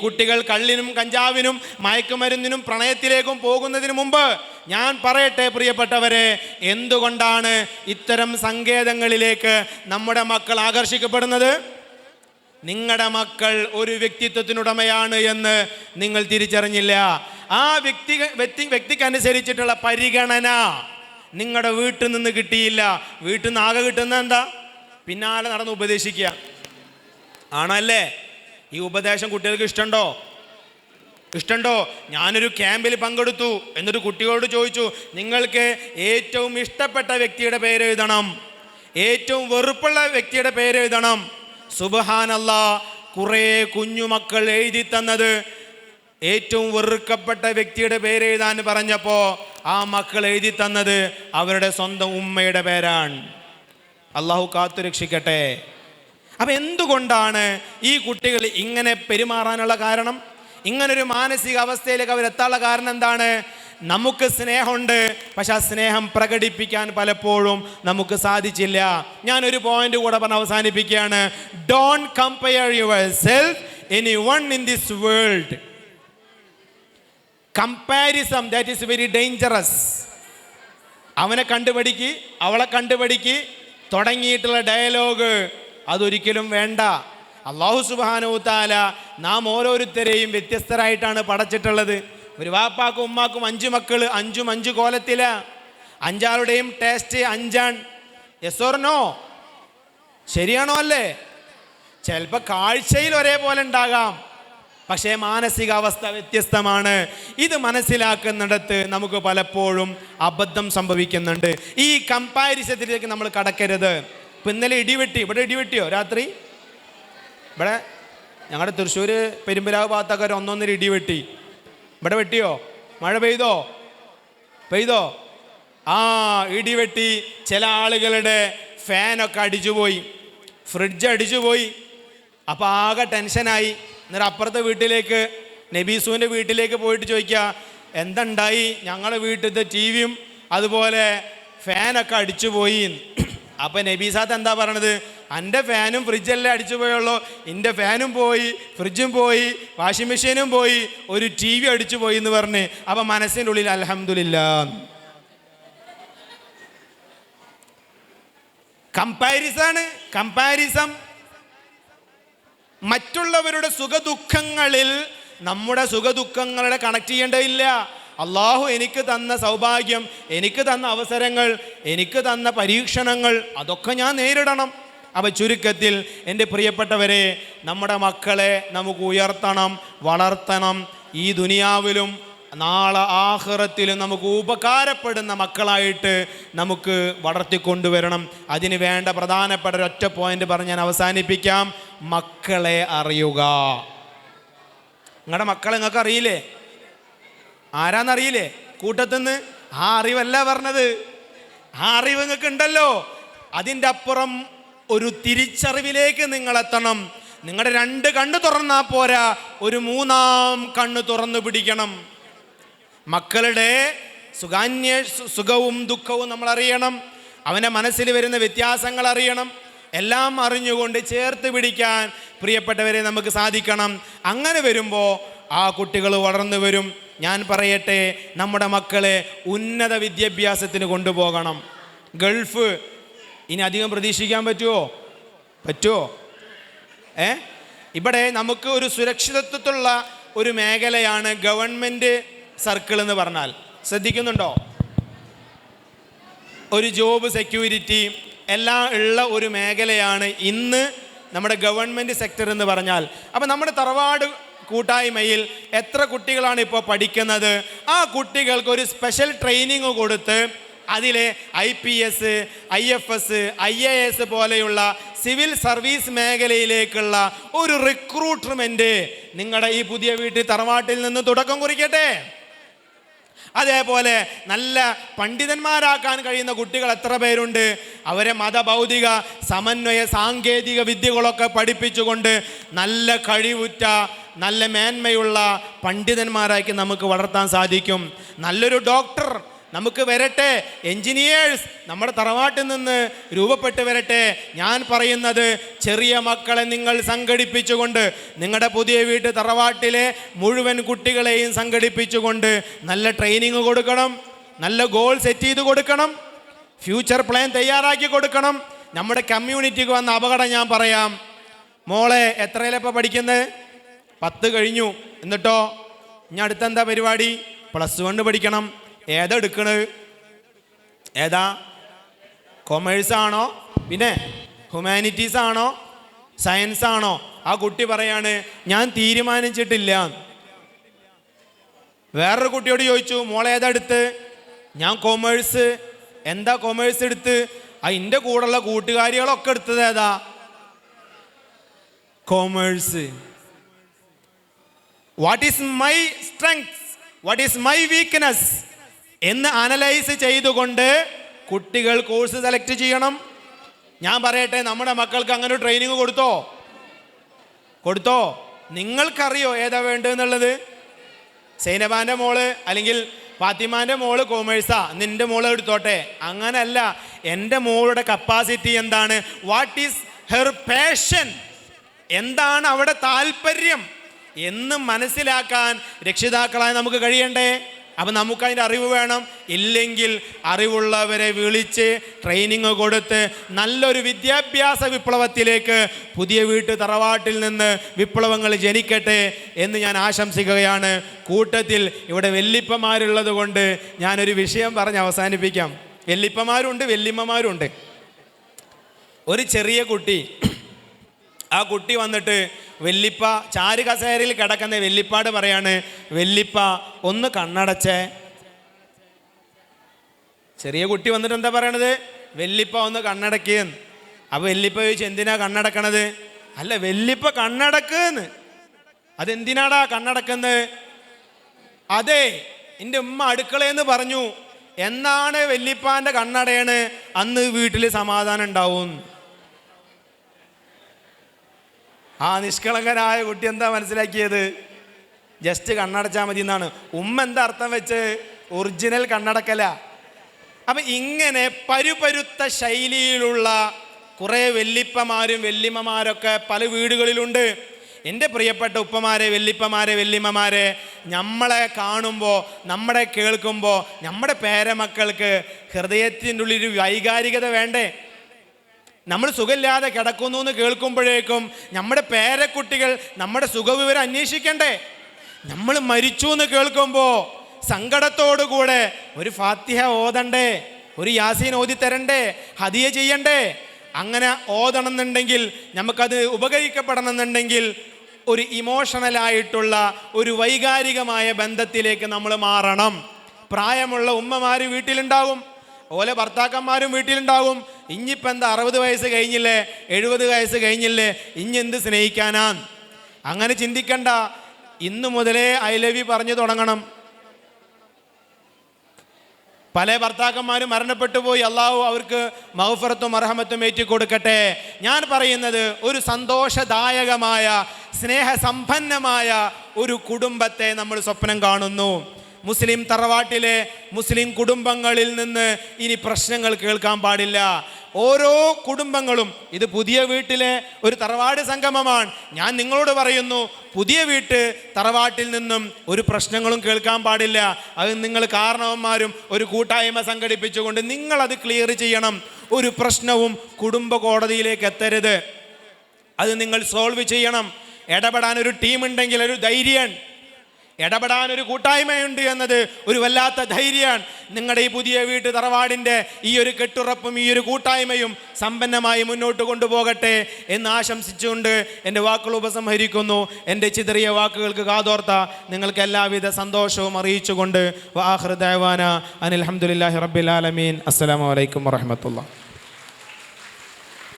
കുട്ടികൾ കള്ളിനും കഞ്ചാവിനും മയക്കുമരുന്നിനും പ്രണയത്തിലേക്കും പോകുന്നതിന് മുമ്പ് ഞാൻ പറയട്ടെ പ്രിയപ്പെട്ടവരെ, എന്തുകൊണ്ടാണ് ഇത്തരം സങ്കേതങ്ങളിലേക്ക് നമ്മുടെ മക്കൾ ആകർഷിക്കപ്പെടുന്നത്? നിങ്ങളുടെ മക്കൾ ഒരു വ്യക്തിത്വത്തിനുടമയാണ് എന്ന് നിങ്ങൾ തിരിച്ചറിഞ്ഞില്ല. ആ വ്യക്തിക്കനുസരിച്ചിട്ടുള്ള പരിഗണന നിങ്ങളുടെ വീട്ടിൽ നിന്ന് കിട്ടിയില്ല. വീട്ടിൽ നിന്ന് ആകെ കിട്ടുന്ന എന്താ? പിന്നാലെ നടന്ന് ഉപദേശിക്കുക ആണല്ലേ? ഈ ഉപദേശം കുട്ടികൾക്ക് ഇഷ്ടമുണ്ടോ? ഞാനൊരു ക്യാമ്പിൽ പങ്കെടുത്തു. എന്നിട്ട് കുട്ടികളോട് ചോദിച്ചു, നിങ്ങൾക്ക് ഏറ്റവും ഇഷ്ടപ്പെട്ട വ്യക്തിയുടെ പേര് എഴുതണം, ഏറ്റവും വെറുപ്പുള്ള വ്യക്തിയുടെ പേര് എഴുതണം. സുബ്ഹാനല്ലാഹ്, കുറേ കുഞ്ഞുമക്കൾ എഴുതി തന്നത് ഏറ്റവും വെറുക്കപ്പെട്ട വ്യക്തിയുടെ പേര് എഴുതാൻ പറഞ്ഞപ്പോൾ ആ മക്കൾ എഴുതി തന്നത് അവരുടെ സ്വന്തം ഉമ്മയുടെ പേരാണ്. അള്ളാഹു കാത്തുരക്ഷിക്കട്ടെ. അപ്പം എന്തുകൊണ്ടാണ് ഈ കുട്ടികൾ ഇങ്ങനെ പെരുമാറാനുള്ള കാരണം? ഇങ്ങനൊരു മാനസിക അവസ്ഥയിലേക്ക് അവരെത്താനുള്ള കാരണം എന്താണ്? നമുക്ക് സ്നേഹമുണ്ട്, പക്ഷെ ആ സ്നേഹം പ്രകടിപ്പിക്കാൻ പലപ്പോഴും നമുക്ക് സാധിച്ചില്ല. ഞാനൊരു പോയിന്റ് കൂടെ പറഞ്ഞ് അവസാനിപ്പിക്കുകയാണ്. Don't compare yourself anyone in this world. Comparison that is very dangerous. അവനെ കണ്ടുപഠിക്ക്, അവളെ കണ്ടുപഠിക്ക് തുടങ്ങിയിട്ടുള്ള ഡയലോഗ് അതൊരിക്കലും വേണ്ട. അല്ലാഹു സുബ്ഹാനഹു തആല നാം ഓരോരുത്തരെയും വ്യത്യസ്തരായിട്ടാണ് പടച്ചിട്ടുള്ളത്. ഒരു വാപ്പാക്കും ഉമ്മാക്കും 5 മക്കൾ, 5 കോലത്തില. 5 ടേസ്റ്റ് 5. Yes or no? ശരിയാണോ അല്ലേ? ചിലപ്പോൾ കാഴ്ചയിൽ ഒരേപോലെ ഉണ്ടാകാം, പക്ഷേ മാനസികാവസ്ഥ വ്യത്യസ്തമാണ്. ഇത് മനസ്സിലാക്കുന്നിടത്ത് നമുക്ക് പലപ്പോഴും അബദ്ധം സംഭവിക്കുന്നുണ്ട്. ഈ കമ്പാരിസത്തിലേക്ക് നമ്മൾ കടക്കരുത്. ഇപ്പം ഇന്നലെ ഇടിവെട്ടി, ഇവിടെ ഇടിവെട്ടിയോ രാത്രി? ഇവിടെ ഞങ്ങളുടെ തൃശ്ശൂർ പെരുമ്പലാവ് ഭാഗത്തൊക്കെ 1-1.5 ഇടിവെട്ടി. ഇവിടെ വെട്ടിയോ? മഴ പെയ്തോ? ആ ഇടിവെട്ടി ചില ആളുകളുടെ ഫാനൊക്കെ അടിച്ചുപോയി, ഫ്രിഡ്ജ് അടിച്ചുപോയി. അപ്പോൾ ആകെ ടെൻഷനായി. എന്നിട്ട് അപ്പുറത്തെ വീട്ടിലേക്ക്, നബീസുവിൻ്റെ വീട്ടിലേക്ക് പോയിട്ട് ചോദിക്കുക, എന്തുണ്ടായി? ഞങ്ങളുടെ വീട്ടിലത്തെ ടിവിയും അതുപോലെ ഫാനൊക്കെ അടിച്ചുപോയി. അപ്പം നബീസാത്ത് എന്താ പറയണത്? എൻ്റെ ഫാനും ഫ്രിഡ്ജല്ലേ അടിച്ചു പോയുള്ളൂ, എൻ്റെ ഫാനും പോയി, ഫ്രിഡ്ജും പോയി, വാഷിംഗ് മെഷീനും പോയി, ഒരു ടി വി അടിച്ചു പോയി എന്ന് പറഞ്ഞ്. അപ്പം മനസ്സിൻ്റെ ഉള്ളിൽ അൽഹംദുലില്ലാഹ്. കമ്പാരിസം. മറ്റുള്ളവരുടെ സുഖദുഃഖങ്ങളിൽ നമ്മുടെ സുഖദുഃഖങ്ങളെ കണക്ട് ചെയ്യേണ്ടതില്ല. അള്ളാഹു എനിക്ക് തന്ന സൗഭാഗ്യം, എനിക്ക് തന്ന അവസരങ്ങൾ, എനിക്ക് തന്ന പരീക്ഷണങ്ങൾ, അതൊക്കെ ഞാൻ നേരിടണം. അപ്പോൾ ചുരുക്കത്തിൽ എൻ്റെ പ്രിയപ്പെട്ടവരെ, നമ്മുടെ മക്കളെ നമുക്ക് ഉയർത്തണം, വളർത്തണം. ഈ ദുനിയാവിലും നാളെ ആഖിറത്തിലും നമുക്ക് ഉപകാരപ്പെടുന്ന മക്കളായിട്ട് നമുക്ക് വളർത്തിക്കൊണ്ടുവരണം. അതിന് വേണ്ട പ്രധാനപ്പെട്ട ഒരൊറ്റ പോയിന്റ് പറഞ്ഞ് ഞാൻ അവസാനിപ്പിക്കാം. മക്കളെ അറിയുക. നിങ്ങളുടെ മക്കളെ നിങ്ങൾക്ക് അറിയില്ലേ? ആരാന്നറിയില്ലേ കൂട്ടത്തിന്ന്? ആ അറിവല്ല പറഞ്ഞത്. ആ അറിവ് നിങ്ങൾക്ക് ഉണ്ടല്ലോ. അതിൻ്റെ അപ്പുറം ഒരു തിരിച്ചറിവിലേക്ക് നിങ്ങൾ എത്തണം. നിങ്ങളുടെ 2 കണ്ണ് തുറന്നാൽ പോരാ, ഒരു 3-ാം കണ്ണ് തുറന്നു പിടിക്കണം. മക്കളുടെ സുഖവും ദുഃഖവും നമ്മൾ അറിയണം. അവൻ്റെ മനസ്സിൽ വരുന്ന വ്യത്യാസങ്ങൾ അറിയണം. എല്ലാം അറിഞ്ഞുകൊണ്ട് ചേർത്ത് പിടിക്കാൻ പ്രിയപ്പെട്ടവരെ നമുക്ക് സാധിക്കണം. അങ്ങനെ വരുമ്പോൾ ആ കുട്ടികൾ വളർന്നു വരും. ഞാൻ പറയട്ടെ, നമ്മുടെ മക്കളെ ഉന്നത വിദ്യാഭ്യാസത്തിന് കൊണ്ടുപോകണം. ഗൾഫ് ഇനി അധികം പ്രതീക്ഷിക്കാൻ പറ്റുമോ? ഇവിടെ നമുക്ക് ഒരു സുരക്ഷിതത്വമുള്ള ഒരു മേഖലയാണ് ഗവൺമെൻറ് സർക്കിൾ എന്ന് പറഞ്ഞാൽ. ശ്രദ്ധിക്കുന്നുണ്ടോ? ഒരു ജോബ് സെക്യൂരിറ്റി എല്ലാം ഉള്ള ഒരു മേഖലയാണ് ഇന്ന് നമ്മുടെ ഗവൺമെൻറ് സെക്ടർ എന്ന് പറഞ്ഞാൽ. അപ്പം നമ്മുടെ തറവാട് കൂട്ടായ്മയിൽ എത്ര കുട്ടികളാണ് ഇപ്പോൾ പഠിക്കുന്നത്? ആ കുട്ടികൾക്ക് ഒരു സ്പെഷ്യൽ ട്രെയിനിങ് കൊടുത്ത് അതിലെ IPS, IFS, IAS പോലെയുള്ള സിവിൽ സർവീസ് മേഖലയിലേക്കുള്ള ഒരു റിക്രൂട്ട്മെൻറ്റ് നിങ്ങളുടെ ഈ പുതിയ വീട്ടിൽ തറവാട്ടിൽ നിന്ന് തുടക്കം കുറിക്കട്ടെ. അതേപോലെ നല്ല പണ്ഡിതന്മാരാക്കാൻ കഴിയുന്ന കുട്ടികൾ എത്ര പേരുണ്ട്? അവരെ മതഭൗതിക സമന്വയ സാങ്കേതിക വിദ്യകളൊക്കെ പഠിപ്പിച്ചുകൊണ്ട് നല്ല കഴിവുറ്റ, നല്ല മേന്മയുള്ള പണ്ഡിതന്മാരാക്കി നമുക്ക് വളർത്താൻ സാധിക്കും. നല്ലൊരു ഡോക്ടർ, നമുക്ക് വരട്ടെ, എൻജിനീയേഴ്സ് നമ്മുടെ തറവാട്ടിൽ നിന്ന് രൂപപ്പെട്ട് വരട്ടെ. ഞാൻ പറയുന്നത് ചെറിയ മക്കളെ നിങ്ങൾ സംഘടിപ്പിച്ചുകൊണ്ട്, നിങ്ങളുടെ പുതിയ വീട്ട് തറവാട്ടിലെ മുഴുവൻ കുട്ടികളെയും സംഘടിപ്പിച്ചുകൊണ്ട് നല്ല ട്രെയിനിങ് കൊടുക്കണം, നല്ല ഗോൾ സെറ്റ് ചെയ്ത് കൊടുക്കണം, ഫ്യൂച്ചർ പ്ലാൻ തയ്യാറാക്കി കൊടുക്കണം. നമ്മുടെ കമ്മ്യൂണിറ്റിക്ക് വന്ന അപകടം ഞാൻ പറയാം. മോളെ എത്രയിലപ്പോൾ പഠിക്കുന്നത്? 10 കഴിഞ്ഞു. എന്നിട്ടോ ഇനി അടുത്തെന്താ പരിപാടി? +1 പഠിക്കണം. ഏതാ എടുക്കണത്? ഏതാ? കൊമേഴ്സ് ആണോ, പിന്നെ ഹ്യൂമാനിറ്റീസ് ആണോ, സയൻസ് ആണോ? ആ കുട്ടി പറയാണ് ഞാൻ തീരുമാനിച്ചിട്ടില്ല. വേറൊരു കുട്ടിയോട് ചോദിച്ചു, മോളെ ഏതാ എടുത്ത്? ഞാൻ കൊമേഴ്സ്. എന്താ കൊമേഴ്സ് എടുത്ത്? അതിൻ്റെ കൂടെയുള്ള കൂട്ടുകാരികളൊക്കെ എടുത്തത് ഏതാ? Commerce. What is my strength, what is my weakness എന്ന് അനലൈസ് ചെയ്തുകൊണ്ട് കുട്ടികൾ കോഴ്സ് സെലക്ട് ചെയ്യണം. ഞാൻ പറയട്ടെ, നമ്മുടെ മക്കൾക്ക് അങ്ങനെ ഒരു ട്രെയിനിങ് കൊടുത്തോ? നിങ്ങൾക്കറിയോ ഏതാ വേണ്ടതെന്നുള്ളത്? സൈനബാൻ്റെ മോള് അല്ലെങ്കിൽ ഫാത്തിമാൻ്റെ മോള് കൊമേഴ്സാ, നിൻ്റെ മോള് എടുത്തോട്ടെ. അങ്ങനല്ല. എൻ്റെ മോളുടെ കപ്പാസിറ്റി എന്താണ്? വാട്ട് ഈസ് ഹെർ പാഷൻ, എന്താണ് അവിടെ താല്പര്യം എന്ന് മനസ്സിലാക്കാൻ രക്ഷിതാക്കളായി നമുക്ക് കഴിയണ്ടേ? അപ്പം നമുക്കതിൻ്റെ അറിവ് വേണം. ഇല്ലെങ്കിൽ അറിവുള്ളവരെ വിളിച്ച് ട്രെയിനിങ് കൊടുത്ത് നല്ലൊരു വിദ്യാഭ്യാസ വിപ്ലവത്തിലേക്ക് പുതിയ വീട്ട് തറവാട്ടിൽ നിന്ന് വിപ്ലവങ്ങൾ ജനിക്കട്ടെ എന്ന് ഞാൻ ആശംസിക്കുകയാണ്. കൂട്ടത്തിൽ ഇവിടെ വെല്ലിപ്പമാരുള്ളത് കൊണ്ട് ഞാനൊരു വിഷയം പറഞ്ഞ് അവസാനിപ്പിക്കാം. വെല്ലിപ്പമാരുണ്ട്, വെല്ലിമ്മമാരുണ്ട്. ഒരു ചെറിയ കുട്ടി, ആ കുട്ടി വന്നിട്ട് വെല്ലിപ്പ ചാരു കസേരയിൽ കിടക്കുന്ന വെല്ലിപ്പാട് പറയാണ്, വെല്ലിപ്പ ഒന്ന് കണ്ണടച്ചേ. ചെറിയ കുട്ടി വന്നിട്ട് എന്താ പറയണത്? വെല്ലിപ്പ ഒന്ന് കണ്ണടയ്ക്കുന്നു. അപ്പോൾ വെല്ലിപ്പ ചോദിച്ചു, എന്തിനാ കണ്ണടക്കണത്? അല്ല, വെല്ലിപ്പ കണ്ണടക്കുന്ന്. അതെന്തിനാടാ കണ്ണടക്കുന്നത്? അതെ, എൻ്റെ ഉമ്മ അടുക്കളയെന്ന് പറഞ്ഞു, എന്നാണ് വെല്ലിപ്പാൻ്റെ കണ്ണടയാണ് അന്ന് വീട്ടിൽ സമാധാനം ഉണ്ടാവും. ആ നിഷ്കളങ്കനായ കുട്ടി എന്താ മനസ്സിലാക്കിയത്? ജസ്റ്റ് കണ്ണടച്ചാൽ മതി എന്നാണ്. ഉമ്മ എന്താ അർത്ഥം വെച്ച്? ഒറിജിനൽ കണ്ണടക്കല. അപ്പം ഇങ്ങനെ പരുപരുത്ത ശൈലിയിലുള്ള കുറേ വെല്ലിപ്പമാരും വെല്ലിമ്മമാരൊക്കെ പല വീടുകളിലുണ്ട്. എൻ്റെ പ്രിയപ്പെട്ട ഉപ്പമാരെ, വെല്ലിപ്പമാരെ, വെല്ലിമ്മമാരെ, നമ്മളെ കാണുമ്പോൾ, നമ്മളെ കേൾക്കുമ്പോൾ നമ്മുടെ പേരമക്കൾക്ക് ഹൃദയത്തിൻ്റെ ഉള്ളിൽ വൈകാരികത വേണ്ടേ? നമ്മൾ സുഖമില്ലാതെ കിടക്കുന്നു എന്ന് കേൾക്കുമ്പോഴേക്കും നമ്മുടെ പേരക്കുട്ടികൾ നമ്മുടെ സുഖവിവരം അന്വേഷിക്കണ്ടേ? നമ്മൾ മരിച്ചു എന്ന് കേൾക്കുമ്പോൾ സങ്കടത്തോടുകൂടെ ഒരു ഫാത്തിഹ ഓതണ്ടേ, ഒരു യാസീൻ ഓതി തരണ്ടേ, ഹദിയ ചെയ്യണ്ടേ? അങ്ങനെ ഓതണമെന്നുണ്ടെങ്കിൽ, നമുക്കത് ഉപകരിക്കപ്പെടണമെന്നുണ്ടെങ്കിൽ ഒരു ഇമോഷണലായിട്ടുള്ള ഒരു വൈകാരികമായ ബന്ധത്തിലേക്ക് നമ്മൾ മാറണം. പ്രായമുള്ള ഉമ്മമാർ വീട്ടിലുണ്ടാകും, ഓലെ ഭർത്താക്കന്മാരും വീട്ടിലുണ്ടാകും. ഇനിയിപ്പോൾ എന്താ 60 വയസ്സ് കഴിഞ്ഞില്ലേ, 70 വയസ്സ് കഴിഞ്ഞില്ലേ, ഇനി എന്ത് സ്നേഹിക്കാനാ? അങ്ങനെ ചിന്തിക്കണ്ട. ഇന്നു മുതലേ ഐ ലവ് യു പറഞ്ഞു തുടങ്ങണം. പല ഭർത്താക്കന്മാരും മരണപ്പെട്ടു പോയി. അള്ളാഹു അവർക്ക് മഗ്ഫിറത്തും റഹ്മത്തും ഏറ്റിക്കൊടുക്കട്ടെ. ഞാൻ പറയുന്നത്, ഒരു സന്തോഷദായകമായ സ്നേഹസമ്പന്നമായ ഒരു കുടുംബത്തെ നമ്മൾ സ്വപ്നം കാണുന്നു. മുസ്ലിം തറവാട്ടിലെ മുസ്ലിം കുടുംബങ്ങളിൽ നിന്ന് ഇനി പ്രശ്നങ്ങൾ കേൾക്കാൻ പാടില്ല. ഓരോ കുടുംബങ്ങളും, ഇത് പുതിയ വീട്ടിലെ ഒരു തറവാട് സംഗമമാണ്. ഞാൻ നിങ്ങളോട് പറയുന്നു, പുതിയ വീട്ട് തറവാട്ടിൽ നിന്നും ഒരു പ്രശ്നങ്ങളും കേൾക്കാൻ പാടില്ല. അത് നിങ്ങൾ കാരണവന്മാരും ഒരു കൂട്ടായ്മ സംഘടിപ്പിച്ചുകൊണ്ട് നിങ്ങളത് ക്ലിയർ ചെയ്യണം. ഒരു പ്രശ്നവും കുടുംബ കോടതിയിലേക്ക് എത്തരുത്. അത് നിങ്ങൾ സോൾവ് ചെയ്യണം. ഇടപെടാൻ ഒരു ടീമുണ്ടെങ്കിൽ ഒരു ധൈര്യം, ഇടപെടാൻ ഒരു കൂട്ടായ്മയുണ്ട് എന്നത് ഒരു വല്ലാത്ത ധൈര്യമാണ്. നിങ്ങളുടെ ഈ പുതിയ വീട്ട് തറവാടിൻ്റെ ഈ ഒരു കെട്ടുറപ്പും ഈ ഒരു കൂട്ടായ്മയും സമ്പന്നമായി മുന്നോട്ട് കൊണ്ടുപോകട്ടെ എന്ന് ആശംസിച്ചുകൊണ്ട് എൻ്റെ വാക്കുകൾ ഉപസംഹരിക്കുന്നു. എൻ്റെ ചിതറിയ വാക്കുകൾക്ക് കാതോർത്ത നിങ്ങൾക്ക് എല്ലാവിധ സന്തോഷവും അറിയിച്ചുകൊണ്ട് വആഖിറു ദഅവാന അനിൽ ഹംദുലില്ലാഹി റബ്ബിൽ ആലമീൻ. അസ്സലാമു അലൈക്കും വറഹ്മത്തുള്ളാഹി.